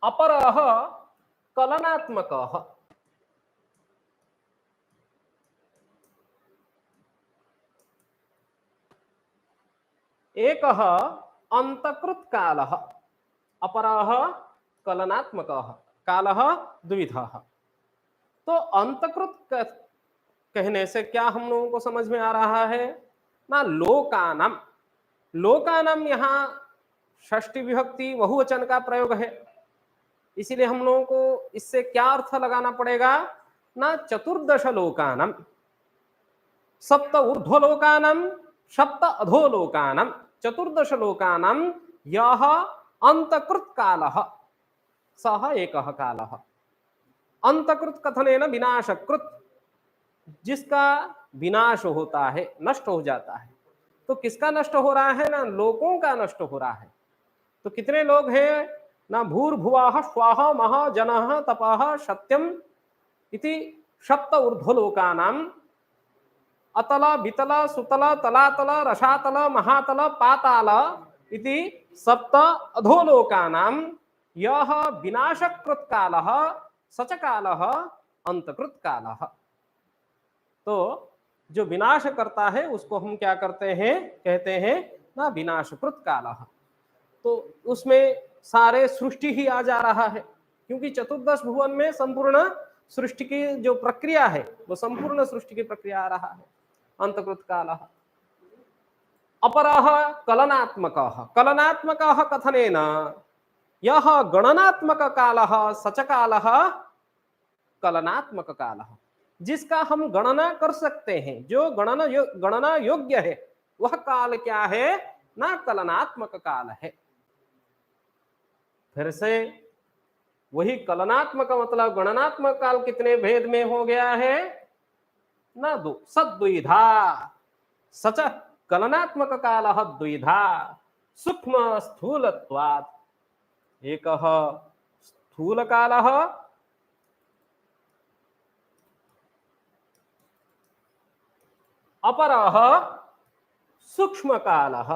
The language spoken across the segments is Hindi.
अपरः कलनात्मकः। एकः अंतकृत कालः, अपरः कलनात्मकः। कालः द्विविधः। तो अंतकृत कहने से क्या हम लोगों को समझ में आ रहा है ना, लोकानाम। लोकानाम यहाँ षष्ठी विभक्ति बहुवचन का प्रयोग है, इसीलिए हम लोगों को इससे क्या अर्थ लगाना पड़ेगा ना, चतुर्दश लोकानाम, सप्त ऊर्ध्वलोकानाम, सप्त अधोलोकानाम, चतुर्दश लोकानाम यह अंतकृत कालः सः एकः कालः। अंतकृत कथनेन विनाशकृत, जिसका विनाश होता है, नष्ट हो जाता है। तो किसका नष्ट हो रहा है ना, लोगों का नष्ट हो रहा है। तो कितने लोग हैं ना, भूर्भुवः स्वः महा जनः तपः सत्यम इति सप्त ऊर्ध्वलोकानाम अतल वितल सुतल तलातल रसातल महातल पाताल इति सप्त अधोलोकानाम यह विनाशकृत कालः सच कालः अंतकृत कालः। तो जो विनाश करता है उसको हम क्या करते हैं, कहते हैं ना विनाशकृत कालः। तो उसमें सारे सृष्टि ही आ जा रहा है, क्योंकि चतुर्दश भुवन में संपूर्ण सृष्टि की जो प्रक्रिया है वो संपूर्ण सृष्टि की प्रक्रिया आ रहा है, अंतकृत कालः। अपरः कलनात्मकः, कलनात्मकः कथनेन यह गणनात्मक कालः सच कालः कलनात्मक कालः, जिसका हम गणना कर सकते हैं, जो गणना योग्य है, वह काल क्या है ना, कलनात्मक काल है। फिर से वही कलनात्मक मतलब गणनात्मक काल कितने भेद में हो गया है ना, दो, सद्विधा। सच कलनात्मक कालः द्विधा, सूक्ष्म स्थूलत्वात्। एकः स्थूल कालः अपरः सूक्ष्म कालः।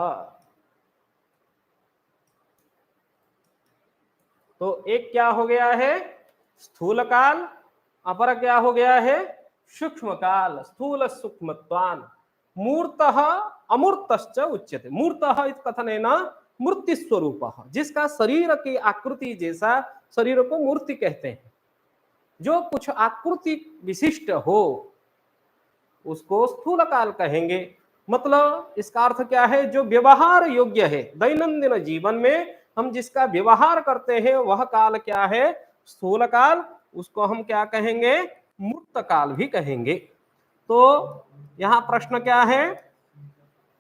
तो एक क्या हो गया है स्थूल काल, अपर क्या हो गया है सूक्ष्म काल। स्थूल सूक्ष्मत्वान् मूर्तः अमूर्तश्च उच्यते। मूर्तः इति कथनेन मूर्ति स्वरूपः, जिसका शरीर की आकृति जैसा, शरीर को मूर्ति कहते हैं। जो कुछ आकृति विशिष्ट हो उसको स्थूल काल कहेंगे। मतलब इसका अर्थ क्या है, जो व्यवहार योग्य है, दैनंदिन जीवन में हम जिसका व्यवहार करते हैं वह काल क्या है स्थूल काल। उसको हम क्या कहेंगे, मूर्त काल भी कहेंगे। तो यहाँ प्रश्न क्या है,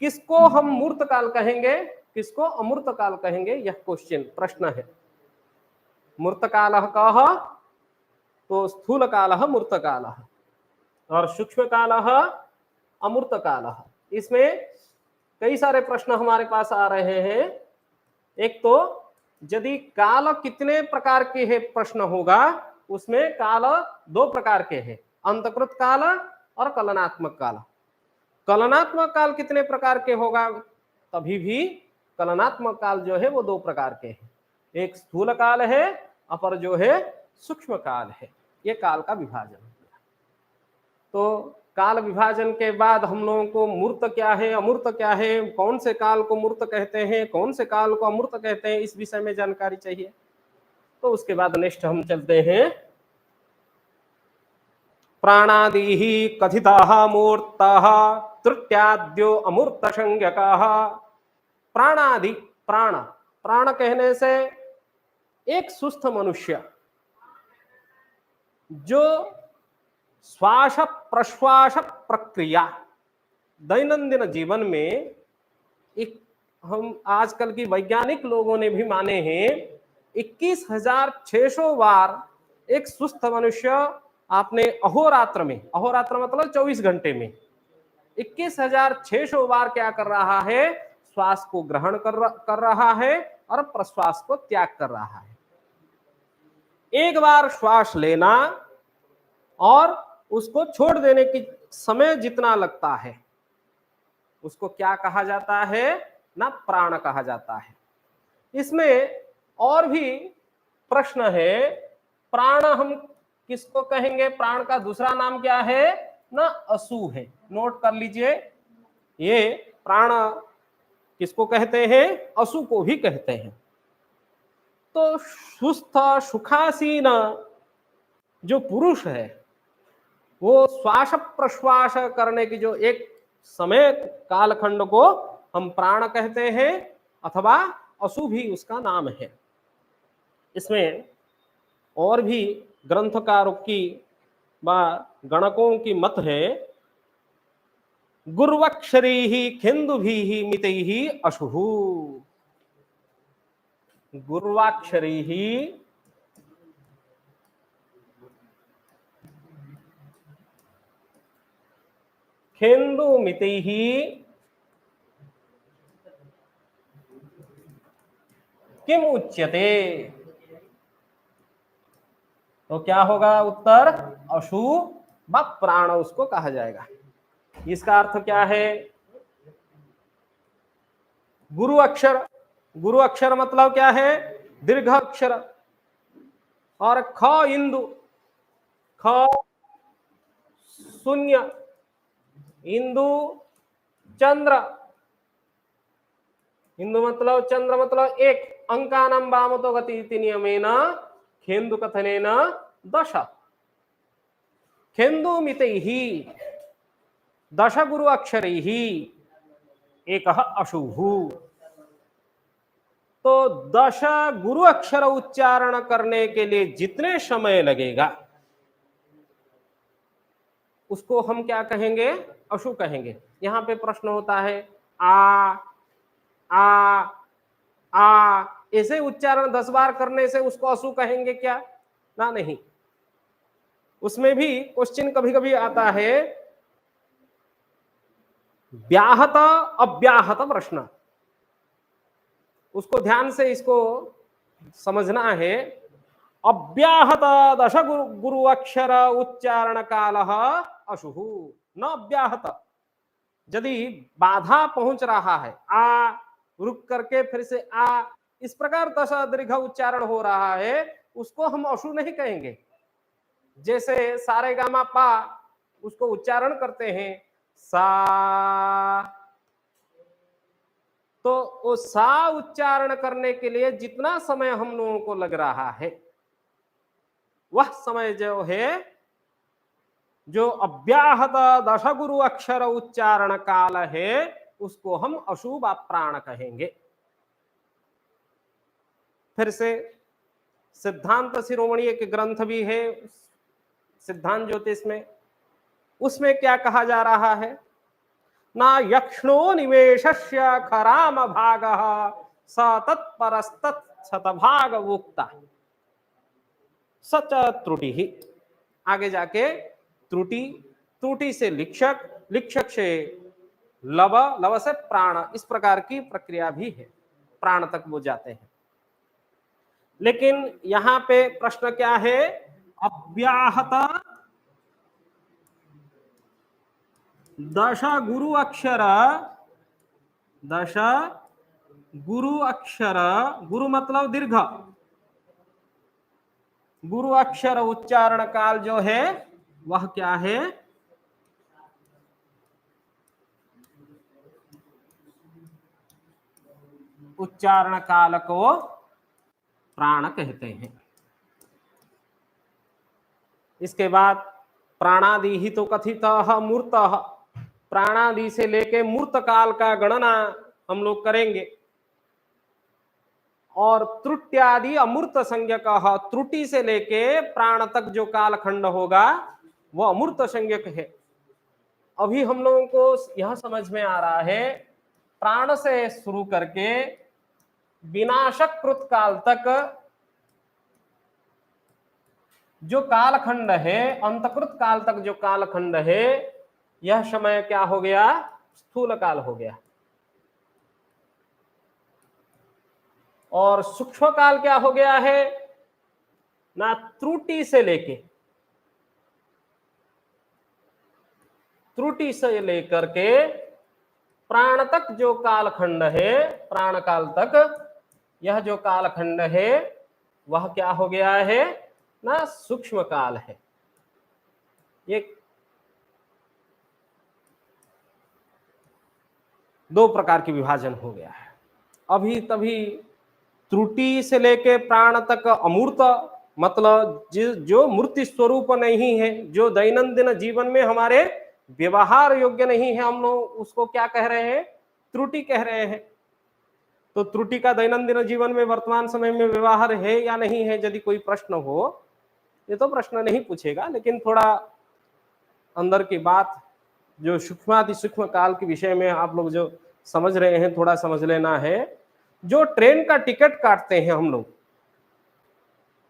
किसको हम मूर्त काल कहेंगे, किसको अमूर्त काल कहेंगे, यह क्वेश्चन प्रश्न है। मूर्त काल कह, तो स्थूल काल मूर्त काल और सूक्ष्म काल अमूर्त काल। इसमें कई सारे प्रश्न हमारे पास आ रहे हैं। एक तो यदि काल कितने प्रकार के है प्रश्न होगा, उसमें काल दो प्रकार के हैं, अंतकृत काल और कलनात्मक काल। कलनात्मक काल कितने प्रकार के होगा, तभी भी कलनात्मक काल जो है वो दो प्रकार के हैं। एक स्थूल काल है, अपर जो है सूक्ष्म काल है। ये काल का विभाजन हो गया। तो काल विभाजन के बाद हम लोगों को मूर्त क्या है अमूर्त क्या है, कौन से काल को मूर्त कहते हैं, कौन से काल को अमूर्त कहते हैं, इस विषय में जानकारी चाहिए। तो उसके बाद नेक्स्ट हम चलते हैं, प्राणादि कथितः मूर्तः तृतीयाद्यो अमूर्त संज्ञकः। प्राणादि, प्राण, प्राण कहने से एक सुस्थ मनुष्य जो श्वास प्रश्वास प्रक्रिया दैनंदिन जीवन में, एक हम आजकल की वैज्ञानिक लोगों ने भी माने हैं 21,600 बार एक सुस्थ मनुष्य आपने अहोरात्र में, अहोरात्र मतलब 24 घंटे में 21,600 बार क्या कर रहा है, श्वास को ग्रहण कर रहा है और प्रश्वास को त्याग कर रहा है। एक बार श्वास लेना और उसको छोड़ देने की समय जितना लगता है उसको क्या कहा जाता है ना, प्राण कहा जाता है। इसमें और भी प्रश्न है, प्राण हम किसको कहेंगे? प्राण का दूसरा नाम क्या है ना? असु है। नोट कर लीजिए, ये प्राण किसको कहते हैं? असु को भी कहते हैं। तो सुस्थ सुखासीन जो पुरुष है, वो श्वास प्रश्वास करने की जो एक समय कालखंड को हम प्राण कहते हैं, अथवा असु भी उसका नाम है। इसमें और भी ग्रंथकारों की व गणकों की मत है, गुर्वक्षरी ही खिंदुभी ही मितै ही अशुहु। गुर्वाक्षरी ही खेन्दु मितै ही किम उच्यते? तो क्या होगा उत्तर? अशु व प्राण उसको कहा जाएगा। इसका अर्थ क्या है? गुरु अक्षर, गुरु अक्षर मतलब क्या है? दीर्घ अक्षर। और ख इंदु, ख शून्य, इंदु चंद्र, इंदु मतलब चंद्र मतलब एक, अंकानां वामतो गति इति नियमेन खेन्दु कथनेन दश, खेन्दु मितैः दश गुरु अक्षरैः एकः अशुः। तो 10 गुरु अक्षर उच्चारण करने के लिए जितने समय लगेगा, उसको हम क्या कहेंगे? अशु कहेंगे। यहां पे प्रश्न होता है, आ ऐसे उच्चारण 10 बार करने से उसको अशु कहेंगे क्या? ना, नहीं। उसमें भी क्वेश्चन कभी कभी आता है, व्याहत अव्याहत प्रश्न, उसको ध्यान से इसको समझना है। अव्याहत दश गुरु अक्षर उच्चारण काल अशुः, न अव्याहत। यदि बाधा पहुंच रहा है, आ रुक करके फिर से आ, इस प्रकार दश दीर्घ उच्चारण हो रहा है, उसको हम अशु नहीं कहेंगे। जैसे सारे गामा पा, उसको उच्चारण करते हैं सा, तो वो सा उच्चारण करने के लिए जितना समय हम लोगों को लग रहा है, वह समय जो है, जो अव्याहत दश गुरु अक्षर उच्चारण काल है, उसको हम अशु व प्राण कहेंगे। फिर से सिद्धांत शिरोमणि एक ग्रंथ भी है, सिद्धांत ज्योतिष में, उसमें क्या कहा जा रहा है? ना यक्ष्णो निवेशस्य खराम भागः स तत्परस्तत् शतभाग वोक्ता सच त्रुटि ही। आगे जाके त्रुटि, त्रुटि से लिक्षक, लिक्षक से लव, लव से प्राण, इस प्रकार की प्रक्रिया भी है, प्राण तक वो जाते हैं। लेकिन यहां पे प्रश्न क्या है? अव्याहत दश गुरु अक्षर, दश गुरु अक्षर, गुरु मतलब दीर्घ, गुरु अक्षर उच्चारण काल जो है वह क्या है? उच्चारण काल को प्राण कहते हैं। इसके बाद प्राणादि ही तो कथितः मूर्तः, प्राणादि से लेके मूर्त काल का गणना हम लोग करेंगे। और त्रुट्यादि अमूर्त संज्ञक, त्रुटि से लेके प्राण तक जो कालखंड होगा वह अमूर्त संज्ञक है। अभी हम लोगों को यह समझ में आ रहा है, प्राण से शुरू करके विनाशक कृत काल तक जो कालखंड है, अंतकृत काल तक जो कालखंड है, यह समय क्या हो गया? स्थूल काल हो गया। और सूक्ष्म काल क्या हो गया है ना? त्रुटि से लेके, त्रुटि से लेकर के प्राण तक जो कालखंड है, प्राण काल तक, यह जो कालखंड है वह क्या हो गया है ना, सूक्ष्म काल है। एक दो प्रकार की विभाजन हो गया है। अभी तभी त्रुटि से लेके प्राण तक अमूर्त, मतलब जो मूर्ति स्वरूप नहीं है, जो दैनंदिन जीवन में हमारे व्यवहार योग्य नहीं है, हम लोग उसको क्या कह रहे हैं, त्रुटि कह रहे हैं। तो त्रुटि का दैनंदिन जीवन में वर्तमान समय में व्यवहार है या नहीं है, यदि कोई प्रश्न हो, ये तो प्रश्न नहीं पूछेगा, लेकिन थोड़ा अंदर की बात जो सूक्ष्माति सूक्ष्म काल के विषय में आप लोग जो समझ रहे हैं, थोड़ा समझ लेना है। जो ट्रेन का टिकट काटते हैं हम लोग,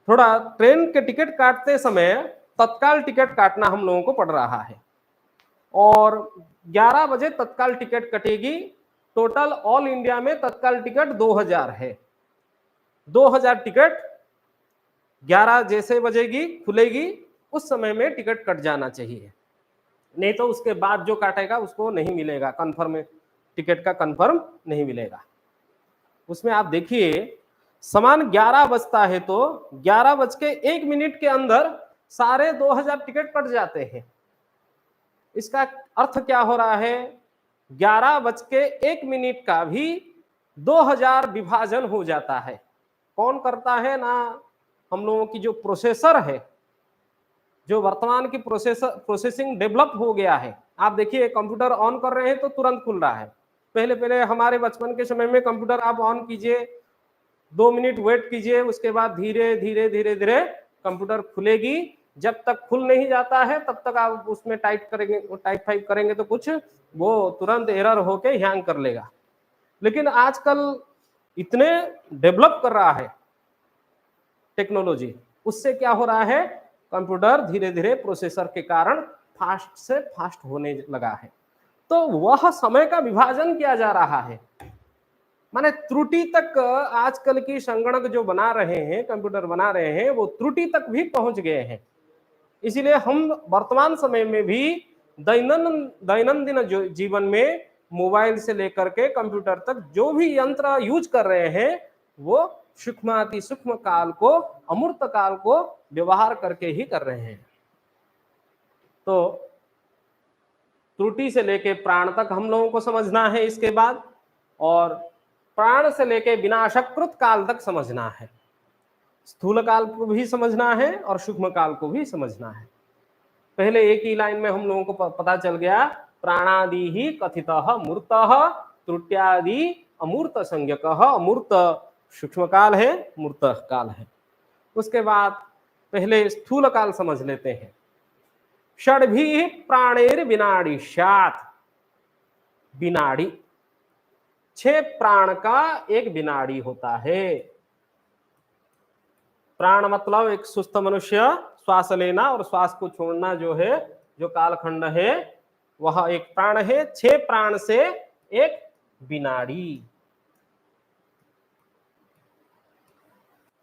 थोड़ा ट्रेन के टिकट काटते समय तत्काल टिकट काटना हम लोगों को पड़ रहा है, और 11 बजे तत्काल टिकट कटेगी। टोटल ऑल इंडिया में तत्काल टिकट 2000 है। 2000 टिकट 11 जैसे बजेगी खुलेगी उस समय में टिकट कट जाना चाहिए, नहीं तो उसके बाद जो काटेगा उसको नहीं मिलेगा, कंफर्म टिकट का कंफर्म नहीं मिलेगा। उसमें आप देखिए समान 11 बजता है तो 11:01 के अंदर सारे 2000 टिकट कट जाते हैं। इसका अर्थ क्या हो रहा है, 11:01 का भी 2000 विभाजन हो जाता है। कौन करता है ना, हम लोगों की जो प्रोसेसर है, जो वर्तमान की प्रोसेसिंग डेवलप हो गया है। आप देखिए कंप्यूटर ऑन कर रहे हैं तो तुरंत खुल रहा है। पहले पहले हमारे बचपन के समय में कंप्यूटर आप ऑन कीजिए, 2 मिनट वेट कीजिए, उसके बाद धीरे धीरे धीरे धीरे कंप्यूटर खुलेगी। जब तक खुल नहीं जाता है तब तक आप उसमें टाइप फाइप करेंगे तो कुछ वो तुरंत एरर होके हैंग कर लेगा। लेकिन आजकल इतने डेवलप कर रहा है टेक्नोलॉजी, उससे क्या हो रहा है, कंप्यूटर धीरे धीरे प्रोसेसर के कारण फास्ट से फास्ट होने लगा है। तो वह समय का विभाजन किया जा रहा है, माने त्रुटि तक आजकल की संगणक जो बना रहे हैं, कंप्यूटर बना रहे हैं, वो त्रुटि तक भी पहुंच गए हैं। इसीलिए हम वर्तमान समय में भी दैनंदिन जीवन में मोबाइल से लेकर के कंप्यूटर तक जो भी यंत्र यूज कर रहे हैं, वो सूक्ष्माति सूक्ष्म काल को, अमूर्त काल को व्यवहार करके ही कर रहे हैं। तो त्रुटि से लेके प्राण तक हम लोगों को समझना है इसके बाद, और प्राण से लेके विनाशकृत काल तक समझना है। स्थूल काल को भी समझना है और सूक्ष्म काल को भी समझना है। पहले एक ही लाइन में हम लोगों को पता चल गया, प्राणादि ही कथितः मूर्तः, त्रुट्यादि अमूर्त संज्ञकः। अमूर्त सूक्ष्म काल है, मूर्त काल है। उसके बाद पहले स्थूल काल समझ लेते हैं। षड्भी प्राणेर विनाड़ी स्यात्। विनाड़ी, 6 प्राण का एक विनाड़ी होता है। प्राण मतलब एक सुस्त मनुष्य, श्वास लेना और श्वास को छोड़ना जो है, जो कालखंड है, वह एक प्राण है। 6 प्राण से एक विनाड़ी।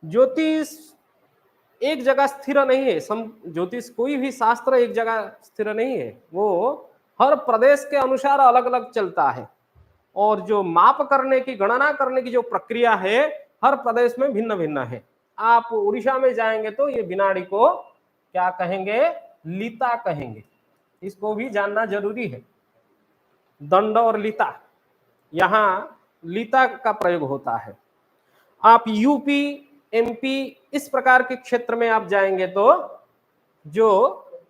ज्योतिष एक जगह स्थिर नहीं है, ज्योतिष कोई भी शास्त्र एक जगह स्थिर नहीं है, वो हर प्रदेश के अनुसार अलग अलग चलता है। और जो माप करने की, गणना करने की जो प्रक्रिया है, हर प्रदेश में भिन्न भिन्न है। आप उड़ीसा में जाएंगे तो ये विनाड़ी को क्या कहेंगे, लीता कहेंगे। इसको भी जानना जरूरी है। दंड और लीता, यहाँ लीता का प्रयोग होता है। आप यूपी, एमपी इस प्रकार के क्षेत्र में आप जाएंगे तो जो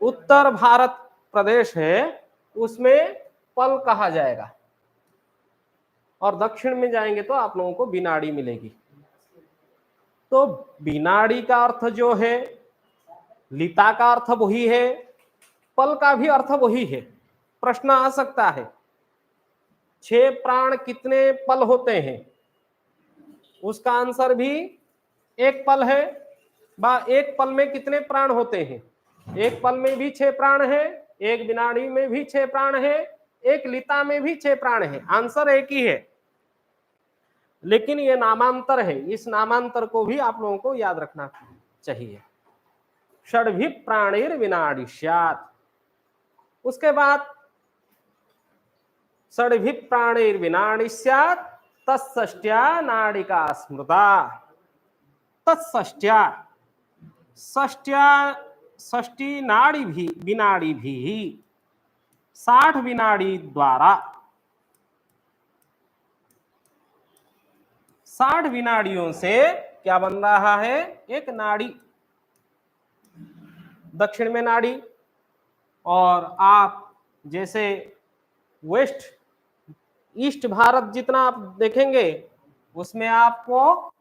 उत्तर भारत प्रदेश है उसमें पल कहा जाएगा, और दक्षिण में जाएंगे तो आप लोगों को विनाड़ी मिलेगी। तो विनाड़ी का अर्थ जो है, लीता का अर्थ वही है, पल का भी अर्थ वही है। प्रश्न आ सकता है 6 प्राण कितने पल होते हैं, उसका आंसर भी एक पल है। एक पल में कितने प्राण होते हैं, एक पल में भी 6 प्राण है, एक विनाड़ी में भी 6 प्राण है, एक लीता में भी 6 प्राण है। आंसर एक ही है, लेकिन ये नामांतर है। इस नामांतर को भी आप लोगों को याद रखना चाहिए। षड्भी प्राणीर विनाड़ी स्यात्। उसके बाद षड्भी प्राणीर विनाड़ी स्यात् तत्षष्ट्या नाड़िका स्मृता। तत्षष्ट्या षष्ट्या षष्टी नाड़ी भी विनाड़ी भी 60 विनाड़ी द्वारा 60 विनाड़ियों से क्या बन रहा है? एक नाड़ी, दक्षिण में नाड़ी, और आप जैसे वेस्ट ईस्ट भारत जितना आप देखेंगे उसमें आपको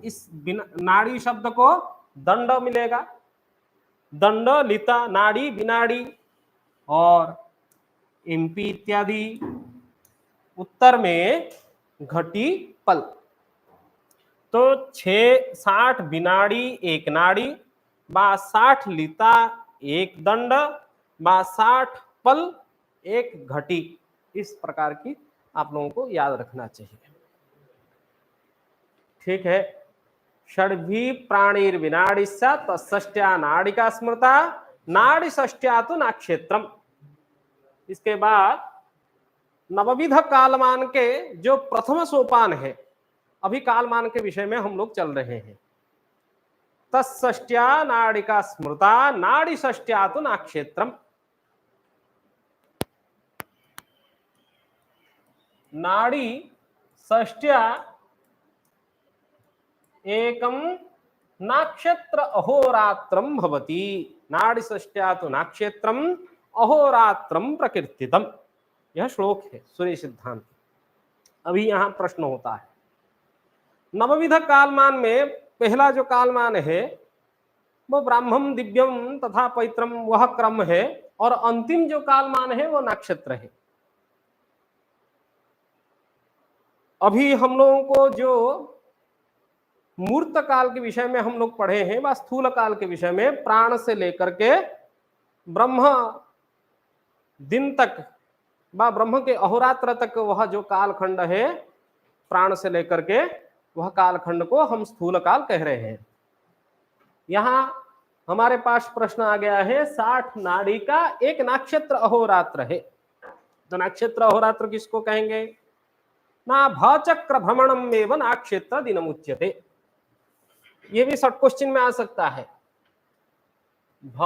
इस नाड़ी शब्द को दंड मिलेगा, दंड, लिता, नाड़ी, बिनाड़ी, और एमपी इत्यादि। उत्तर में घटी, पल। तो 60 बिनाड़ी एक नाड़ी बा 60 लिता एक दंड बा 60 पल एक घटी। इस प्रकार की आप लोगों को याद रखना चाहिए। ठीक है। षड्भी प्राणीर्विनाड़ीस्या तत्षष्ट्या नाड़िका स्मृता नाड़ी षष्ट्या तो नाक्षेत्रम। इसके बाद नवविध कालमान के जो प्रथम सोपान है, अभी कालमान के विषय में हम लोग चल रहे हैं। तत्षष्ट्या नाड़िका स्मृता नाड़ी षष्ट्या तो नाक्षेत्रम। नाड़ी षष्ट्या एकम नाक्षेत्र अहोरात्रम भवति। नाड़ी षष्ट्या तो नाक्षेत्रम अहोरात्रम प्रकीर्तितम। यह श्लोक है सूर्य सिद्धांत। अभी यहां प्रश्न होता है, नवविध कालमान में पहला जो कालमान है वो ब्राह्मम, दिव्यम तथा पैत्रम, वह क्रम है, और अंतिम जो कालमान है वो नक्षत्र है। अभी हम लोगों को जो मूर्त काल के विषय में हम लोग पढ़े हैं, वह स्थूल काल के विषय में प्राण से लेकर के ब्रह्म दिन तक, व ब्रह्म के अहोरात्र तक वह जो कालखंड है, प्राण से लेकर के वह कालखंड को हम स्थूल काल कह रहे हैं। यहां हमारे पास प्रश्न आ गया है, 60 नाड़ी का एक नक्षत्र अहोरात्र है। तो नक्षत्र अहोरात्र किसको कहेंगे? ना भचक्र भ्रमणम एवं नाक्षेत्र दिनम उच्यते। ये भी शॉर्ट क्वेश्चन में आ सकता है। भ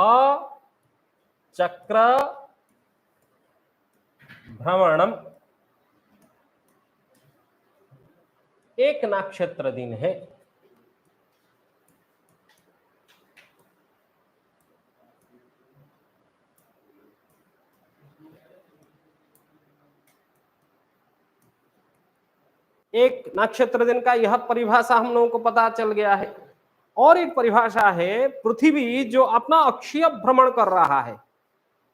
चक्र भ्रमणम एक नक्षत्र दिन है। एक नक्षत्र दिन का यह परिभाषा हम लोगों को पता चल गया है। और एक परिभाषा है, पृथ्वी जो अपना अक्षीय भ्रमण कर रहा है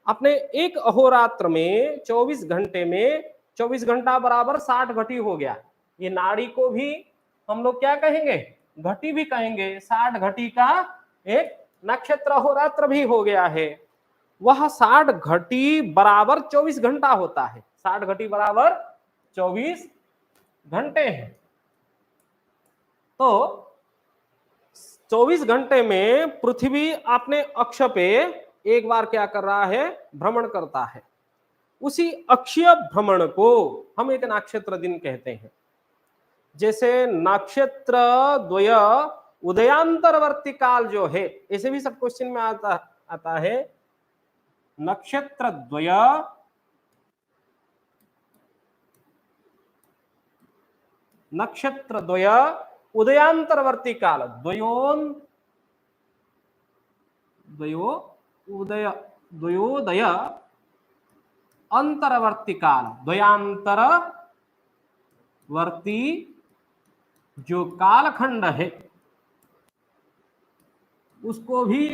अपने एक अहोरात्र में 24 घंटे में, 24 घंटा बराबर 60 घटी हो गया। ये नाड़ी को भी हम लोग क्या कहेंगे? घटी भी कहेंगे। 60 घटी का एक नक्षत्र अहोरात्र भी हो गया है। वह 60 घटी बराबर 24 घंटा होता है। 60 घटी बराबर 24 घंटे हैं। तो 24 घंटे में पृथ्वी अपने अक्ष पे एक बार क्या कर रहा है? भ्रमण करता है। उसी अक्षीय भ्रमण को हम एक नक्षत्र दिन कहते हैं। जैसे नक्षत्र द्वय उदयांतरवर्ती काल जो है, ऐसे भी सब क्वेश्चन में आता है। नक्षत्र द्वय उदयांतरवर्ती काल, द्वयोदय अंतरवर्ती काल, द्वयांतरवर्ती जो कालखंड है उसको भी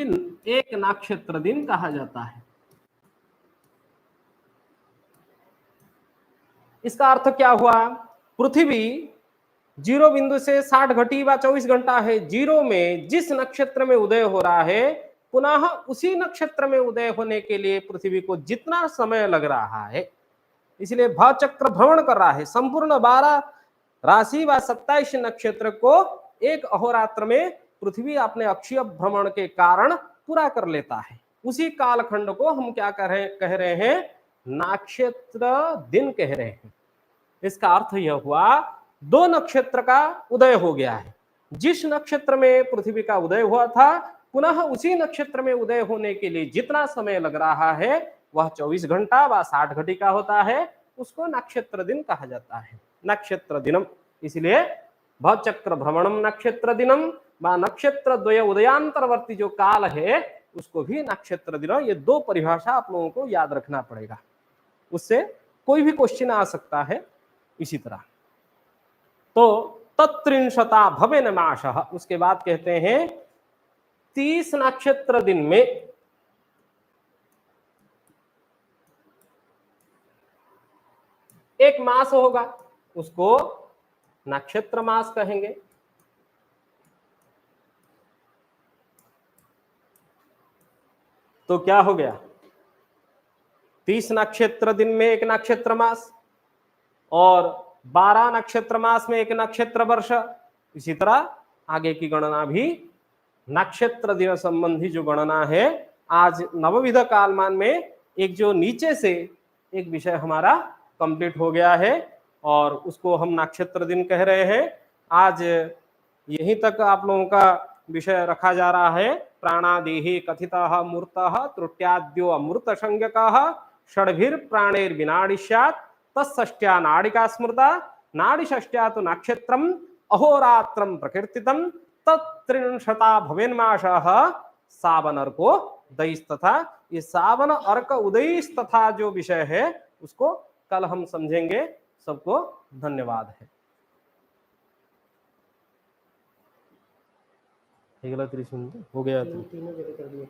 एक नक्षत्र दिन कहा जाता है। इसका अर्थ क्या हुआ? पृथ्वी 0 बिंदु से 60 घटी व 24 घंटा है। 0 में जिस नक्षत्र में उदय हो रहा है, पुनः उसी नक्षत्र में उदय होने के लिए पृथ्वी को जितना समय लग रहा है, इसलिए भचक्र भ्रमण कर रहा है। संपूर्ण 12 राशि व 27 नक्षत्र को एक अहोरात्र में पृथ्वी अपने अक्षीय भ्रमण के कारण पूरा कर लेता है। उसी कालखंड को हम क्या कह रहे हैं? नक्षत्र दिन कह रहे हैं। इसका अर्थ यह हुआ, 2 नक्षत्र का उदय हो गया है। जिस नक्षत्र में पृथ्वी का उदय हुआ था पुनः उसी नक्षत्र में उदय होने के लिए जितना समय लग रहा है वह 24 घंटा व 60 घटिका होता है, उसको नक्षत्र दिन कहा जाता है, नक्षत्र दिनम। इसलिए भवचक्र भ्रमणम नक्षत्र दिनम व नक्षत्र द्वय उदयांतरवर्ती जो काल है उसको भी नक्षत्र दिन। ये दो परिभाषा आप लोगों को याद रखना पड़ेगा, उससे कोई भी क्वेश्चन आ सकता है। इसी तरह तो तत्त्रिंशता भवेन मासः, उसके बाद कहते हैं 30 नक्षत्र दिन में एक मास होगा, उसको नक्षत्र मास कहेंगे। तो क्या हो गया, 30 नक्षत्र दिन में एक नक्षत्र मास और 12 नक्षत्र मास में एक नक्षत्र वर्ष। इसी तरह आगे की गणना भी नक्षत्र दिन संबंधी जो गणना है, आज नवविध कालमान में एक जो नीचे से एक विषय हमारा कंप्लीट हो गया है और उसको हम नक्षत्र दिन कह रहे हैं। आज यहीं तक आप लोगों का विषय रखा जा रहा है। प्राणादेहि कथितः मूर्तः त्रुट्याद्यो अमृत संज्ञकः षड्भिर प्राणेर विनाडिष्यात् तत्षष्ट्या नाडिका स्मृता नाडिषष्ट्या तो नक्षत्रम अहोरात्रम प्रकीर्तितम तत्त्रिंशता भवेन्मासः सावन अर्को उदयिस तथा। ये सावन अर्क उदयिस तथा जो विषय है उसको कल हम समझेंगे। सबको धन्यवाद है। हो गया, तीनों जगह कर दिए।